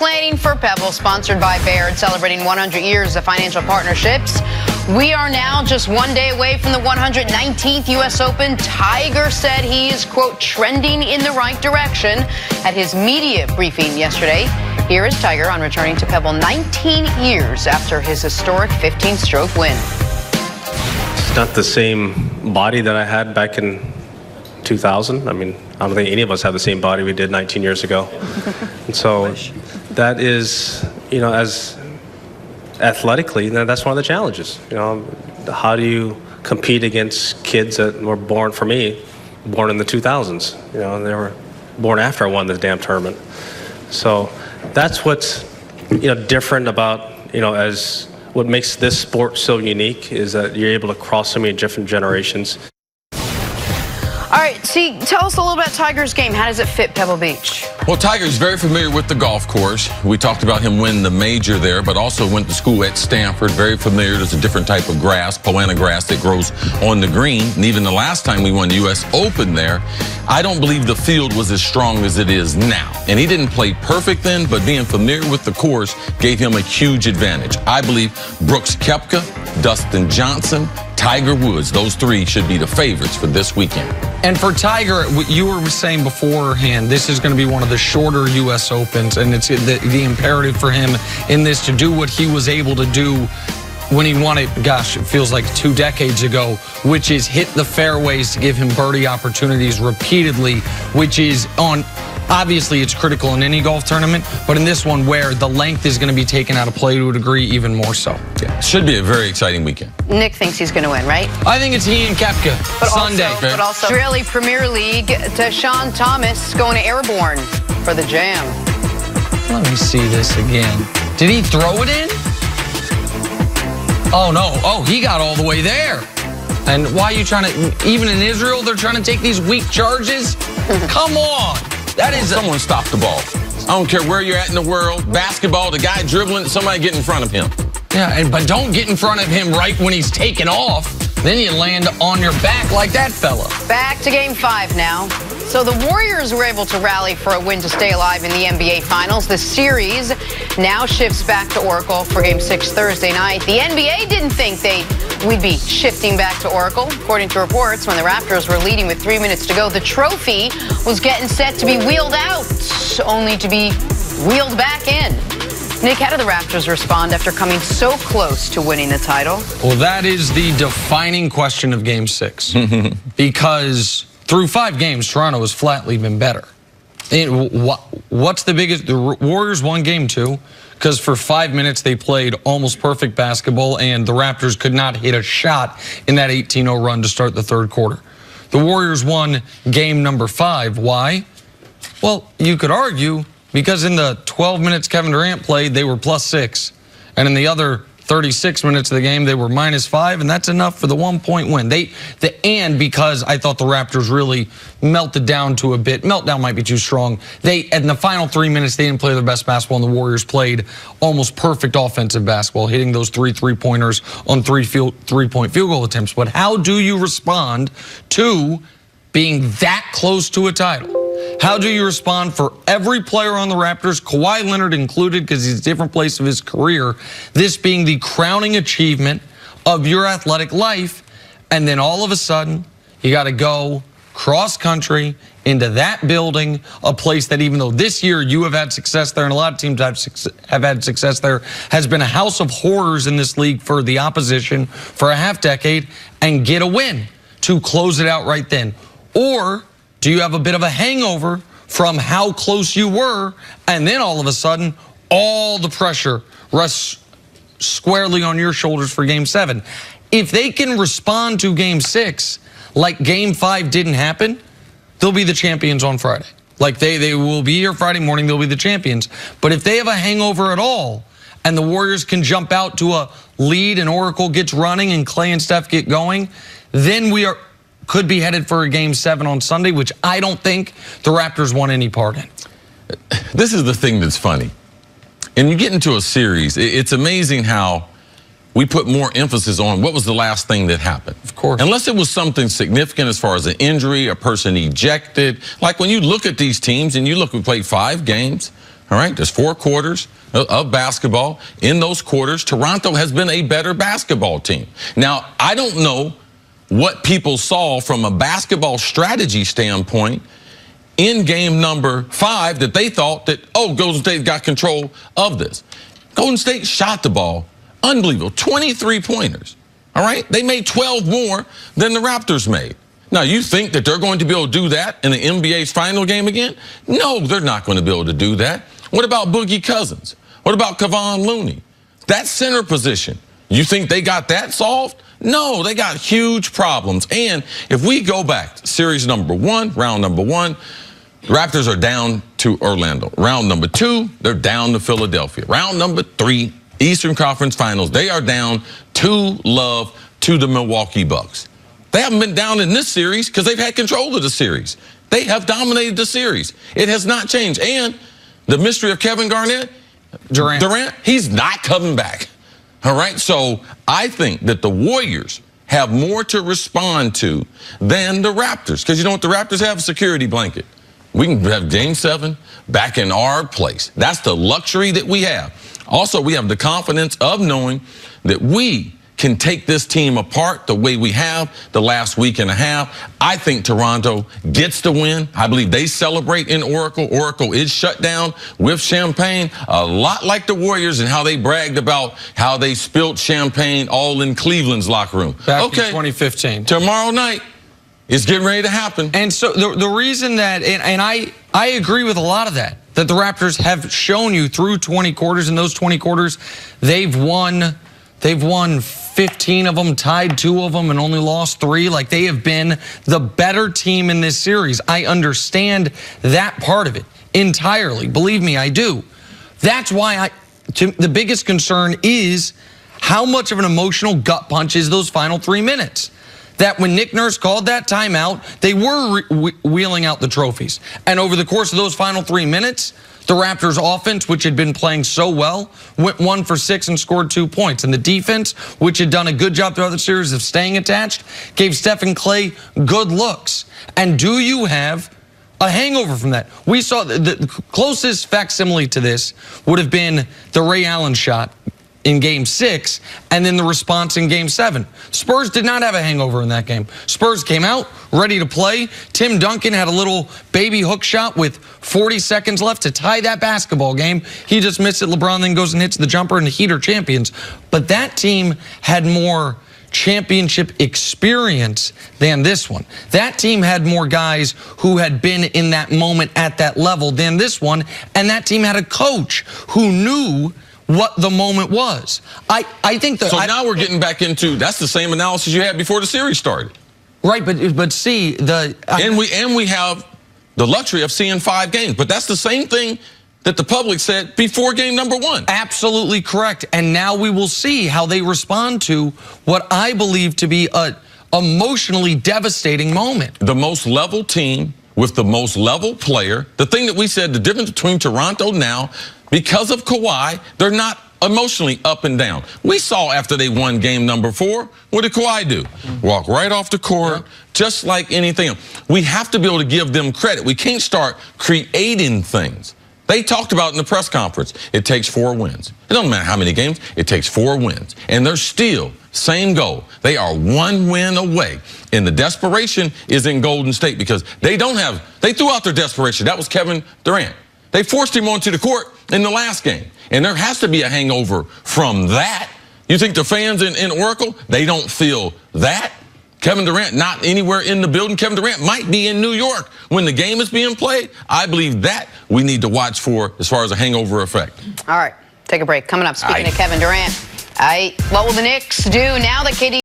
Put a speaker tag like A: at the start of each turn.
A: planning for Pebble, sponsored by Baird, celebrating 100 years of financial partnerships. We are now just one day away from the 119th U.S. Open. Tiger said he is, quote, trending in the right direction at his media briefing yesterday. Here is Tiger on returning to Pebble 19 years after his historic 15-stroke win.
B: It's not the same body that I had back in 2000. I mean, I don't think any of us have the same body we did 19 years ago. And so that is, you know, as athletically, that's one of the challenges. You know, how do you compete against kids that were born, for me, born in the 2000s? You know, and they were born after I won the damn tournament. So that's what's, you know, different about, you know, as what makes this sport so unique is that you're able to cross so many different generations.
A: All right, see, tell us a little about Tiger's game. How does it fit Pebble Beach?
C: Well, Tiger's very familiar with the golf course. We talked about him winning the major there, but also went to school at Stanford. Very familiar. There's a different type of grass, Poana grass, that grows on the green. And even the last time we won the U.S. Open there, I don't believe the field was as strong as it is now. And he didn't play perfect then, but being familiar with the course gave him a huge advantage. I believe Brooks Koepka, Dustin Johnson, Tiger Woods, those three should be the favorites for this weekend.
D: And for Tiger, you were saying beforehand, this is going to be one of the shorter U.S. Opens, and it's the imperative for him in this to do what he was able to do when he won it, gosh, it feels like 2 decades ago, which is hit the fairways to give him birdie opportunities repeatedly, which is on... Obviously, it's critical in any golf tournament, but in this one where the length is going to be taken out of play to a degree, even more so.
C: Yeah, should be a very exciting weekend.
A: Nick thinks he's going to win, right?
D: I think it's he and Koepka Sunday.
A: But also, Australia Premier League, Deshaun Thomas going to Airborne for the Jam.
D: Let me see this again. Did he throw it in? Oh, no. Oh, he got all the way there. And why are you trying to, even in Israel, they're trying to take these weak charges? Come on. That is
C: someone stop the ball. I don't care where you're at in the world. Basketball, the guy dribbling, somebody get in front of him.
D: Yeah, but don't get in front of him right when he's taking off. Then you land on your back like that fella.
A: Back to Game 5 now. So the Warriors were able to rally for a win to stay alive in the NBA Finals. The series now shifts back to Oracle for Game 6 Thursday night. The NBA didn't think we'd be shifting back to Oracle. According to reports, when the Raptors were leading with 3 minutes to go, the trophy was getting set to be wheeled out, only to be wheeled back in. Nick, how did the Raptors respond after coming so close to winning the title?
D: Well, that is the defining question of Game 6. Because through 5 games, Toronto has flatly been better. What's the biggest? The Warriors won Game 2 because for 5 minutes they played almost perfect basketball, and the Raptors could not hit a shot in that 18-0 run to start the third quarter. The Warriors won Game number 5. Why? Well, you could argue because in the 12 minutes Kevin Durant played, they were +6. And in the other 36 minutes of the game, they were -5, and that's enough for the 1-point win. And because I thought the Raptors really melted down to a bit. Meltdown might be too strong. In the final 3 minutes, they didn't play their best basketball, and the Warriors played almost perfect offensive basketball, hitting those 3 3-pointers on 3 3-point field goal attempts. But how do you respond to being that close to a title? How do you respond for every player on the Raptors, Kawhi Leonard included, because he's a different place of his career, this being the crowning achievement of your athletic life, and then all of a sudden, you got to go cross-country into that building, a place that even though this year you have had success there, and a lot of teams have had success there, has been a house of horrors in this league for the opposition for a half-decade, and get a win to close it out right then? Or do you have a bit of a hangover from how close you were, and then all of a sudden, all the pressure rests squarely on your shoulders for Game 7? If they can respond to Game 6 like Game 5 didn't happen, they'll be the champions on Friday. Like they will be here Friday morning, they'll be the champions. But if they have a hangover at all, and the Warriors can jump out to a lead and Oracle gets running and Clay and Steph get going, then we could be headed for a Game 7 on Sunday, which I don't think the Raptors want any part in.
C: This is the thing that's funny. And you get into a series, it's amazing how we put more emphasis on what was the last thing that happened.
D: Of course.
C: Unless it was something significant as far as an injury, a person ejected. Like when you look at these teams and you look, we played 5 games. All right, there's 4 quarters of basketball. In those quarters, Toronto has been a better basketball team. Now, I don't know what people saw from a basketball strategy standpoint in game number 5 that they thought that, oh, Golden State got control of this. Golden State shot the ball. Unbelievable. 23 pointers. All right? They made 12 more than the Raptors made. Now, you think that they're going to be able to do that in the NBA's final game again? No, they're not going to be able to do that. What about Boogie Cousins? What about Kevon Looney? That center position, you think they got that solved? No, they got huge problems. And if we go back to series number 1, round number 1, Raptors are down to Orlando. Round number 2, they're down to Philadelphia. Round number 3, Eastern Conference Finals, they are down 2-0 to the Milwaukee Bucks. They haven't been down in this series because they've had control of the series. They have dominated the series. It has not changed. And the mystery of Kevin Durant, he's not coming back. All right, so I think that the Warriors have more to respond to than the Raptors. Because you know what the Raptors have? A security blanket. We can have Game 7 back in our place. That's the luxury that we have. Also, we have the confidence of knowing that we can take this team apart the way we have the last week and a half. I think Toronto gets the win. I believe they celebrate in Oracle. Oracle is shut down with champagne, a lot like the Warriors and how they bragged about how they spilled champagne all in Cleveland's locker room.
D: Back in 2015.
C: Tomorrow night, it's getting ready to happen.
D: And so the reason that, and I agree with a lot of that the Raptors have shown you through 20 quarters. In those 20 quarters, they've won 15 of them, tied 2 of them, and only lost 3. Like, they have been the better team in this series. I understand that part of it entirely. Believe me, I do. That's why the biggest concern is how much of an emotional gut punch is those final 3 minutes. That when Nick Nurse called that timeout, they were wheeling out the trophies. And over the course of those final 3 minutes, the Raptors offense, which had been playing so well, went 1 for 6 and scored 2 points. And the defense, which had done a good job throughout the series of staying attached, gave Steph and Clay good looks. And do you have a hangover from that? We saw the closest facsimile to this would have been the Ray Allen shot in Game 6, and then the response in Game 7. Spurs did not have a hangover in that game. Spurs came out, ready to play. Tim Duncan had a little baby hook shot with 40 seconds left to tie that basketball game. He just missed it. LeBron then goes and hits the jumper, and the Heat are champions. But that team had more championship experience than this one. That team had more guys who had been in that moment at that level than this one, and that team had a coach who knew what the moment was. I think that...
C: So now we're getting back into, that's the same analysis you had before the series started.
D: Right, but see,
C: and we have the luxury of seeing 5 games, but that's the same thing that the public said before game number 1.
D: Absolutely correct. And now we will see how they respond to what I believe to be a emotionally devastating moment.
C: The most level team with the most level player. The thing that we said, the difference between Toronto now, because of Kawhi, they're not emotionally up and down. We saw after they won game number 4, what did Kawhi do? Walk right off the court, just like anything else. We have to be able to give them credit. We can't start creating things. They talked about in the press conference, it takes 4 wins. It doesn't matter how many games, it takes 4 wins. And they're still, same goal. They are 1 win away. And the desperation is in Golden State because they threw out their desperation. That was Kevin Durant. They forced him onto the court in the last game. And there has to be a hangover from that. You think the fans in Oracle, they don't feel that? Kevin Durant not anywhere in the building. Kevin Durant might be in New York when the game is being played. I believe that we need to watch for as far as a hangover effect.
A: All right, take a break. Coming up, speaking of Kevin Durant, what will the Knicks do now that KD